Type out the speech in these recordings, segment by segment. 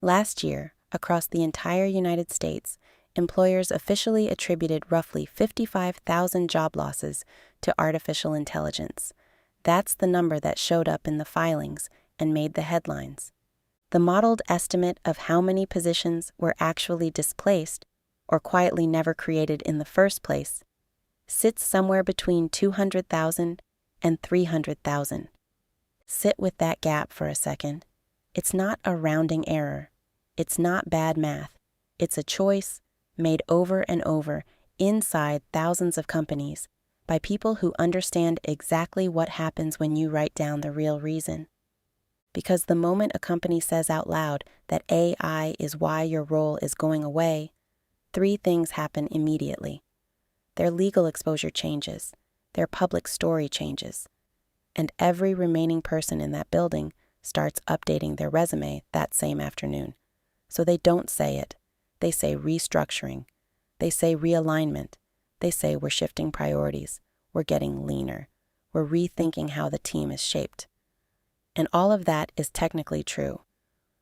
Last year, across the entire United States, employers officially attributed roughly 55,000 job losses to artificial intelligence. That's the number that showed up in the filings and made the headlines. The modeled estimate of how many positions were actually displaced, or quietly never created in the first place, sits somewhere between 200,000 and 300,000. Sit with that gap for a second. It's not a rounding error. It's not bad math. It's a choice made over and over inside thousands of companies by people who understand exactly what happens when you write down the real reason. Because the moment a company says out loud that AI is why your role is going away, three things happen immediately. Their legal exposure changes, their public story changes, and every remaining person in that building starts updating their resume that same afternoon. So they don't say it. They say restructuring. They say realignment. They say we're shifting priorities. We're getting leaner. We're rethinking how the team is shaped. And all of that is technically true,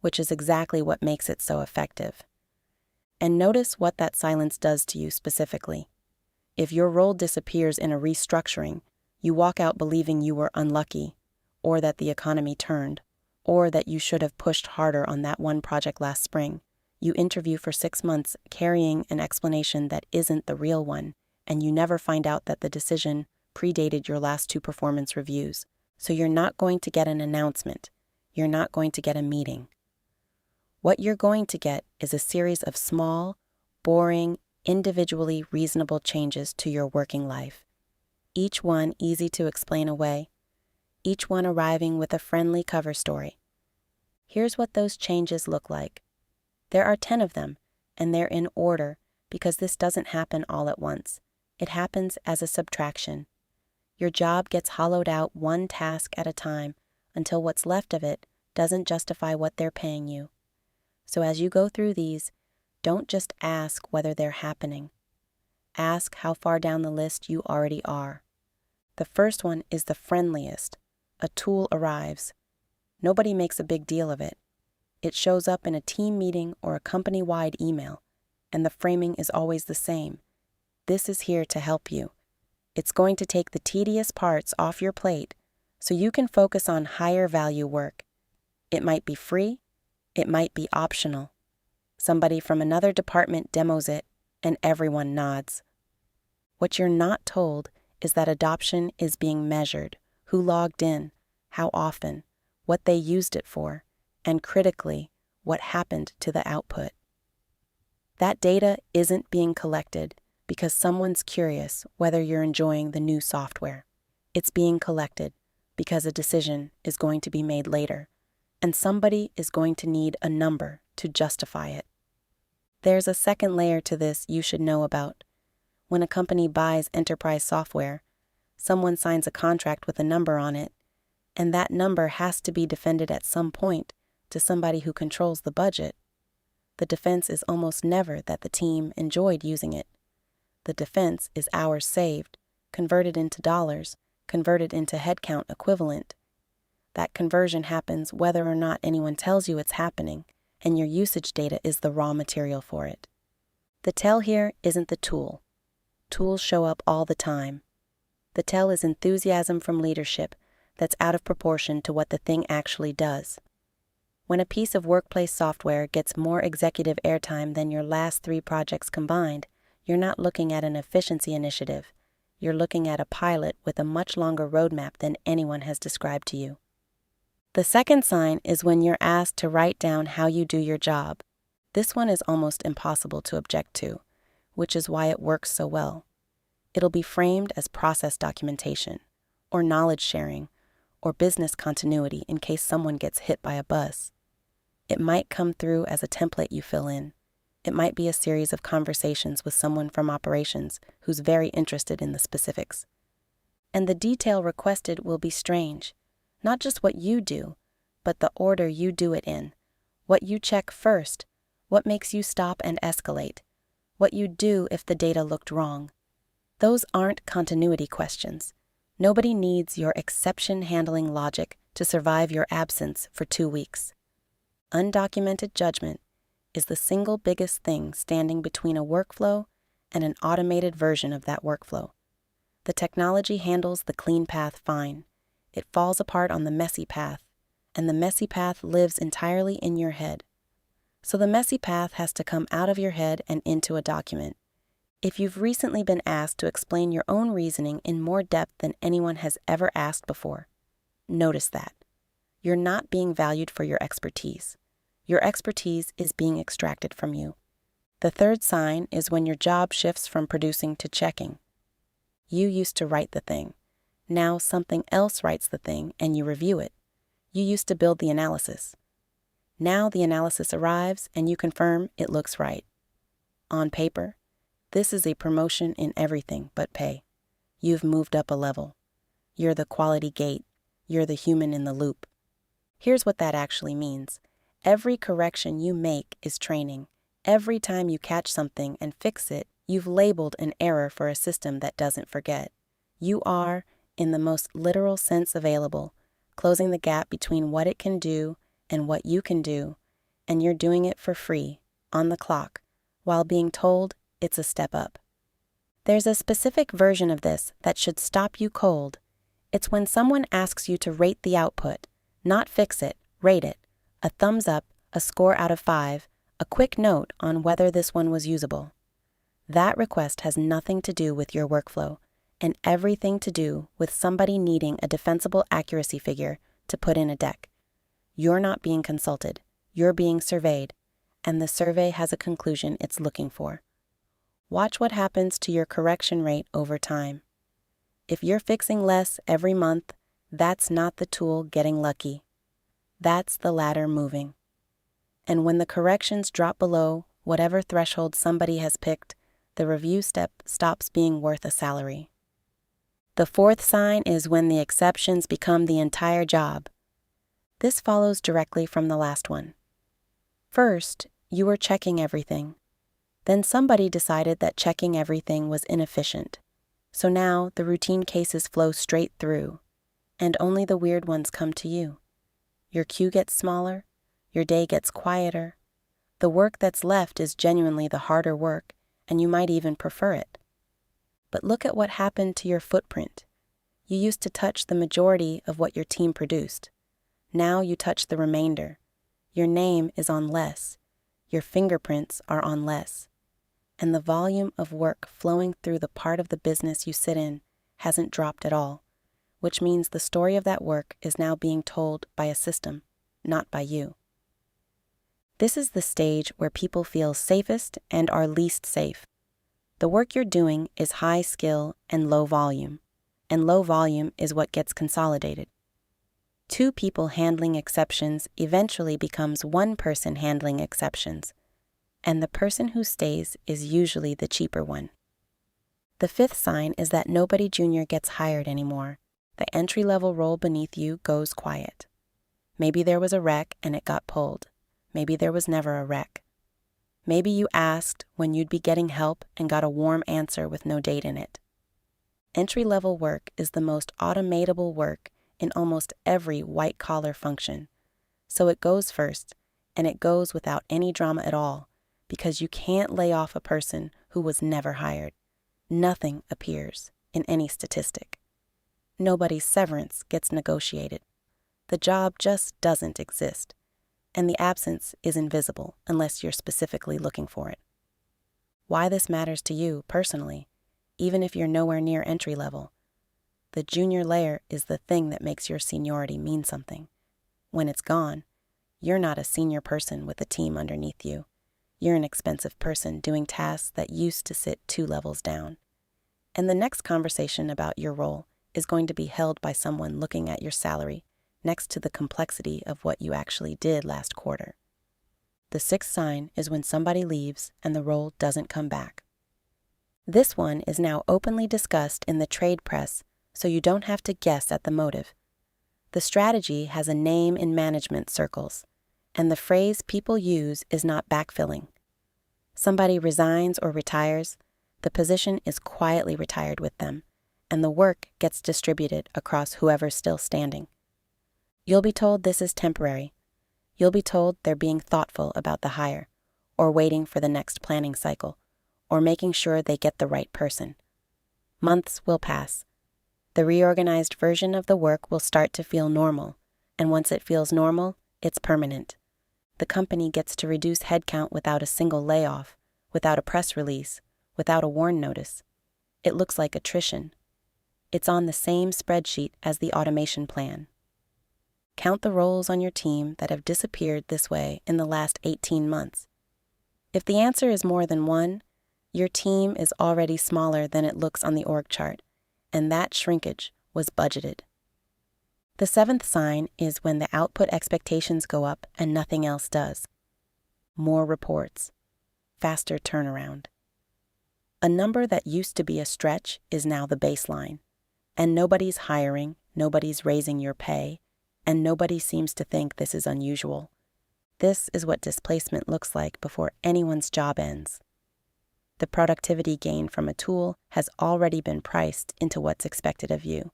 which is exactly what makes it so effective. And notice what that silence does to you specifically. If your role disappears in a restructuring, you walk out believing you were unlucky, or that the economy turned, or that you should have pushed harder on that one project last spring. You interview for 6 months carrying an explanation that isn't the real one, and you never find out that the decision predated your last 2 performance reviews. So you're not going to get an announcement. You're not going to get a meeting. What you're going to get is a series of small, boring, individually reasonable changes to your working life. Each one easy to explain away. Each one arriving with a friendly cover story. Here's what those changes look like. There are 10 of them, and they're in order because this doesn't happen all at once. It happens as a subtraction. Your job gets hollowed out one task at a time until what's left of it doesn't justify what they're paying you. So as you go through these, don't just ask whether they're happening. Ask how far down the list you already are. The first one is the friendliest. A tool arrives. Nobody makes a big deal of it. It shows up in a team meeting or a company-wide email, and the framing is always the same. This is here to help you. It's going to take the tedious parts off your plate so you can focus on higher value work. It might be free, it might be optional. Somebody from another department demos it, and everyone nods. What you're not told is that adoption is being measured, who logged in, how often, what they used it for, and critically, what happened to the output. That data isn't being collected because someone's curious whether you're enjoying the new software. It's being collected because a decision is going to be made later, and somebody is going to need a number to justify it. There's a second layer to this you should know about. When a company buys enterprise software, someone signs a contract with a number on it, and that number has to be defended at some point to somebody who controls the budget. The defense is almost never that the team enjoyed using it. The defense is hours saved, converted into dollars, converted into headcount equivalent. That conversion happens whether or not anyone tells you it's happening, and your usage data is the raw material for it. The tell here isn't the tool. Tools show up all the time. The tell is enthusiasm from leadership that's out of proportion to what the thing actually does. When a piece of workplace software gets more executive airtime than your last 3 projects combined, you're not looking at an efficiency initiative. You're looking at a pilot with a much longer roadmap than anyone has described to you. The second sign is when you're asked to write down how you do your job. This one is almost impossible to object to, which is why it works so well. It'll be framed as process documentation, or knowledge sharing, or business continuity in case someone gets hit by a bus. It might come through as a template you fill in. It might be a series of conversations with someone from operations who's very interested in the specifics. And the detail requested will be strange. Not just what you do, but the order you do it in. What you check first, what makes you stop and escalate, what you do if the data looked wrong. Those aren't continuity questions. Nobody needs your exception handling logic to survive your absence for 2 weeks. Undocumented judgment is the single biggest thing standing between a workflow and an automated version of that workflow. The technology handles the clean path fine. It falls apart on the messy path, and the messy path lives entirely in your head. So the messy path has to come out of your head and into a document. If you've recently been asked to explain your own reasoning in more depth than anyone has ever asked before, notice that. You're not being valued for your expertise. Your expertise is being extracted from you. The third sign is when your job shifts from producing to checking. You used to write the thing. Now something else writes the thing and you review it. You used to build the analysis. Now the analysis arrives and you confirm it looks right. On paper, this is a promotion in everything but pay. You've moved up a level. You're the quality gate. You're the human in the loop. Here's what that actually means. Every correction you make is training. Every time you catch something and fix it, you've labeled an error for a system that doesn't forget. You are, in the most literal sense available, closing the gap between what it can do and what you can do, and you're doing it for free, on the clock, while being told it's a step up. There's a specific version of this that should stop you cold. It's when someone asks you to rate the output, not fix it, rate it. A thumbs up, a score out of 5, a quick note on whether this one was usable. That request has nothing to do with your workflow and everything to do with somebody needing a defensible accuracy figure to put in a deck. You're not being consulted, you're being surveyed, and the survey has a conclusion it's looking for. Watch what happens to your correction rate over time. If you're fixing less every month, that's not the tool getting lucky. That's the ladder moving. And when the corrections drop below whatever threshold somebody has picked, the review step stops being worth a salary. The fourth sign is when the exceptions become the entire job. This follows directly from the last one. First, you were checking everything. Then somebody decided that checking everything was inefficient. So now the routine cases flow straight through, and only the weird ones come to you. Your queue gets smaller, your day gets quieter. The work that's left is genuinely the harder work, and you might even prefer it. But look at what happened to your footprint. You used to touch the majority of what your team produced. Now you touch the remainder. Your name is on less. Your fingerprints are on less. And the volume of work flowing through the part of the business you sit in hasn't dropped at all, which means the story of that work is now being told by a system, not by you. This is the stage where people feel safest and are least safe. The work you're doing is high skill and low volume is what gets consolidated. Two people handling exceptions eventually becomes one person handling exceptions, and the person who stays is usually the cheaper one. The fifth sign is that nobody junior gets hired anymore. The entry-level role beneath you goes quiet. Maybe there was a wreck and it got pulled. Maybe there was never a wreck. Maybe you asked when you'd be getting help and got a warm answer with no date in it. Entry-level work is the most automatable work in almost every white-collar function. So it goes first, and it goes without any drama at all, because you can't lay off a person who was never hired. Nothing appears in any statistic. Nobody's severance gets negotiated. The job just doesn't exist, and the absence is invisible unless you're specifically looking for it. Why this matters to you personally, even if you're nowhere near entry level, the junior layer is the thing that makes your seniority mean something. When it's gone, you're not a senior person with a team underneath you. You're an expensive person doing tasks that used to sit 2 levels down. And the next conversation about your role is going to be held by someone looking at your salary next to the complexity of what you actually did last quarter. The sixth sign is when somebody leaves and the role doesn't come back. This one is now openly discussed in the trade press, so you don't have to guess at the motive. The strategy has a name in management circles, and the phrase people use is not backfilling. Somebody resigns or retires, the position is quietly retired with them, and the work gets distributed across whoever's still standing. You'll be told this is temporary. You'll be told they're being thoughtful about the hire, or waiting for the next planning cycle, or making sure they get the right person. Months will pass. The reorganized version of the work will start to feel normal, and once it feels normal, it's permanent. The company gets to reduce headcount without a single layoff, without a press release, without a WARN notice. It looks like attrition. It's on the same spreadsheet as the automation plan. Count the roles on your team that have disappeared this way in the last 18 months. If the answer is more than one, your team is already smaller than it looks on the org chart, and that shrinkage was budgeted. The seventh sign is when the output expectations go up and nothing else does. More reports. Faster turnaround. A number that used to be a stretch is now the baseline, and nobody's hiring, nobody's raising your pay, and nobody seems to think this is unusual. This is what displacement looks like before anyone's job ends. The productivity gain from a tool has already been priced into what's expected of you.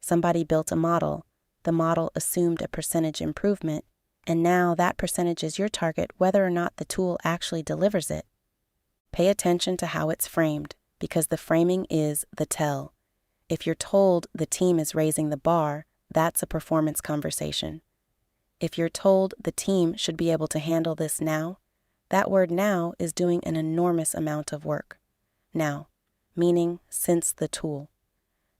Somebody built a model, the model assumed a percentage improvement, and now that percentage is your target whether or not the tool actually delivers it. Pay attention to how it's framed, because the framing is the tell. If you're told the team is raising the bar, that's a performance conversation. If you're told the team should be able to handle this now, that word now is doing an enormous amount of work. Now, meaning since the tool.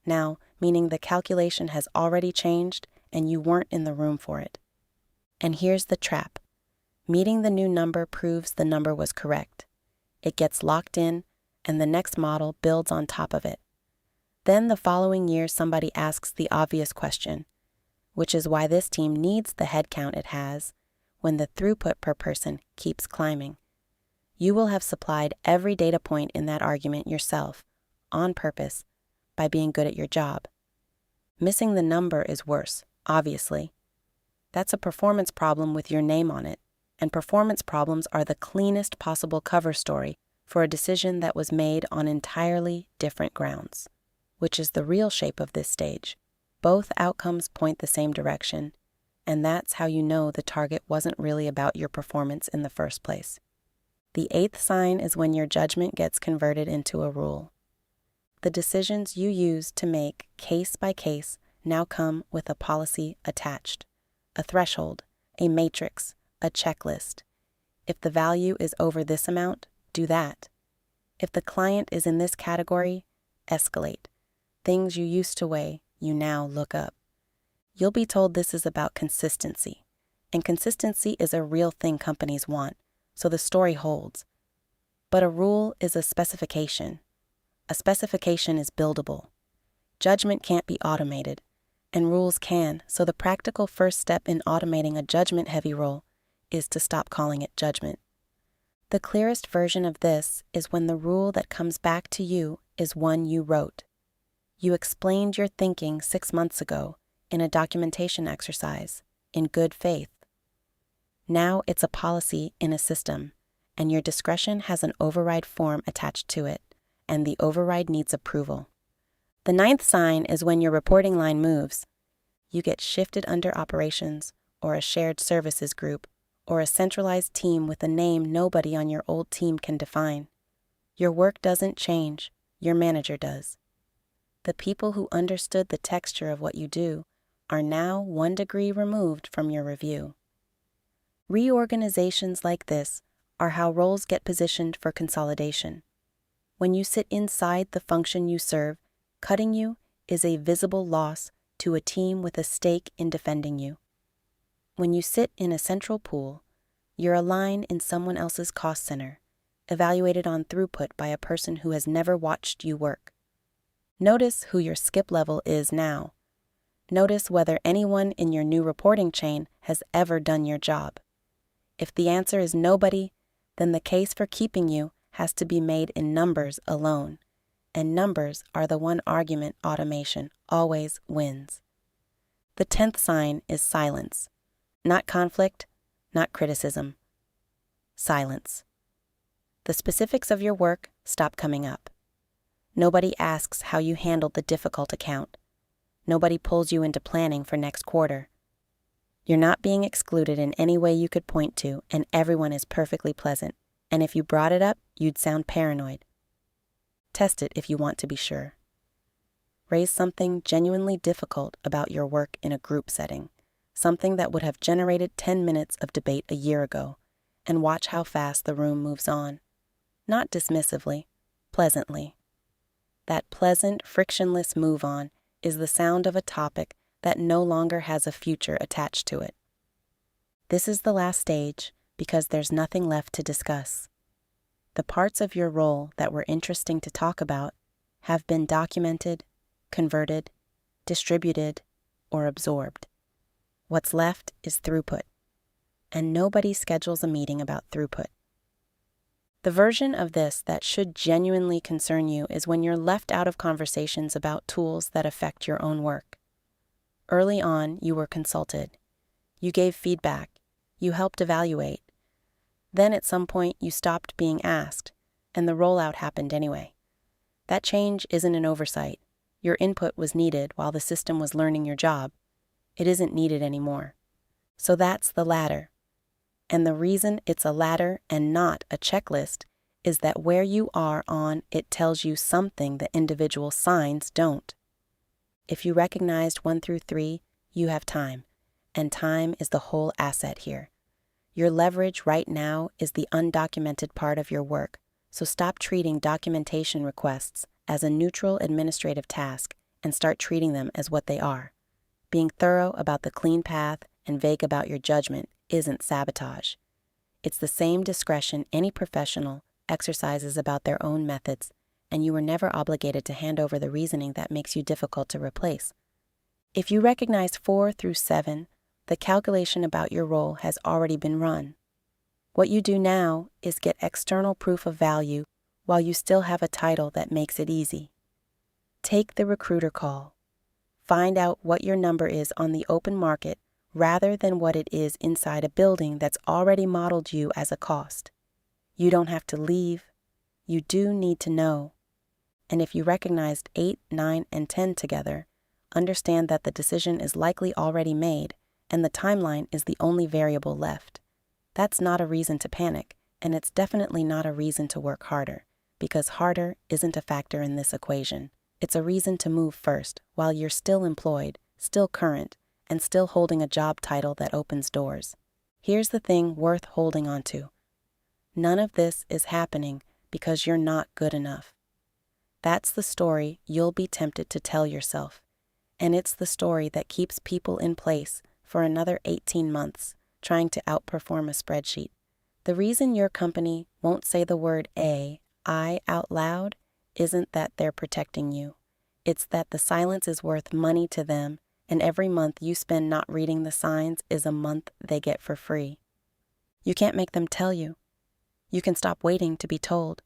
Now, meaning the calculation has already changed and you weren't in the room for it. And here's the trap. Meeting the new number proves the number was correct. It gets locked in, and the next model builds on top of it. Then the following year somebody asks the obvious question, which is why this team needs the headcount it has when the throughput per person keeps climbing. You will have supplied every data point in that argument yourself, on purpose, by being good at your job. Missing the number is worse, obviously. That's a performance problem with your name on it, and performance problems are the cleanest possible cover story for a decision that was made on entirely different grounds, which is the real shape of this stage. Both outcomes point the same direction, and that's how you know the target wasn't really about your performance in the first place. The eighth sign is when your judgment gets converted into a rule. The decisions you use to make case by case now come with a policy attached, a threshold, a matrix, a checklist. If the value is over this amount, do that. If the client is in this category, escalate. Things you used to weigh, you now look up. You'll be told this is about consistency, and consistency is a real thing companies want, so the story holds. But a rule is a specification. A specification is buildable. Judgment can't be automated, and rules can, so the practical first step in automating a judgment-heavy role is to stop calling it judgment. The clearest version of this is when the rule that comes back to you is one you wrote. You explained your thinking 6 months ago in a documentation exercise, in good faith. Now it's a policy in a system, and your discretion has an override form attached to it, and the override needs approval. The ninth sign is when your reporting line moves. You get shifted under operations, or a shared services group, or a centralized team with a name nobody on your old team can define. Your work doesn't change, your manager does. The people who understood the texture of what you do are now 1 degree removed from your review. Reorganizations like this are how roles get positioned for consolidation. When you sit inside the function you serve, cutting you is a visible loss to a team with a stake in defending you. When you sit in a central pool, you're a line in someone else's cost center, evaluated on throughput by a person who has never watched you work. Notice who your skip level is now. Notice whether anyone in your new reporting chain has ever done your job. If the answer is nobody, then the case for keeping you has to be made in numbers alone, and numbers are the one argument automation always wins. The 10th sign is silence. Not conflict, not criticism. Silence. The specifics of your work stop coming up. Nobody asks how you handled the difficult account. Nobody pulls you into planning for next quarter. You're not being excluded in any way you could point to, and everyone is perfectly pleasant. And if you brought it up, you'd sound paranoid. Test it if you want to be sure. Raise something genuinely difficult about your work in a group setting, something that would have generated 10 minutes of debate a year ago, and watch how fast the room moves on. Not dismissively, pleasantly. That pleasant, frictionless move on is the sound of a topic that no longer has a future attached to it. This is the last stage because there's nothing left to discuss. The parts of your role that were interesting to talk about have been documented, converted, distributed, or absorbed. What's left is throughput, and nobody schedules a meeting about throughput. The version of this that should genuinely concern you is when you're left out of conversations about tools that affect your own work. Early on, you were consulted. You gave feedback. You helped evaluate. Then at some point, you stopped being asked, and the rollout happened anyway. That change isn't an oversight. Your input was needed while the system was learning your job. It isn't needed anymore. So that's the ladder. And the reason it's a ladder and not a checklist is that where you are on it tells you something the individual signs don't. If you recognized 1 through 3, you have time, and time is the whole asset here. Your leverage right now is the undocumented part of your work, so stop treating documentation requests as a neutral administrative task and start treating them as what they are. Being thorough about the clean path and vague about your judgment isn't sabotage. It's the same discretion any professional exercises about their own methods, and you were never obligated to hand over the reasoning that makes you difficult to replace. If you recognize 4 through 7, the calculation about your role has already been run. What you do now is get external proof of value while you still have a title that makes it easy. Take the recruiter call. Find out what your number is on the open market rather than what it is inside a building that's already modeled you as a cost. You don't have to leave. You do need to know. And if you recognized 8, 9, and 10 together, understand that the decision is likely already made and the timeline is the only variable left. That's not a reason to panic, and it's definitely not a reason to work harder, because harder isn't a factor in this equation. It's a reason to move first while you're still employed, still current, and still holding a job title that opens doors. Here's the thing worth holding on to. None of this is happening because you're not good enough. That's the story you'll be tempted to tell yourself, and it's the story that keeps people in place for another 18 months trying to outperform a spreadsheet. The reason your company won't say the word AI out loud isn't that they're protecting you. It's that the silence is worth money to them, and every month you spend not reading the signs is a month they get for free. You can't make them tell you. You can stop waiting to be told,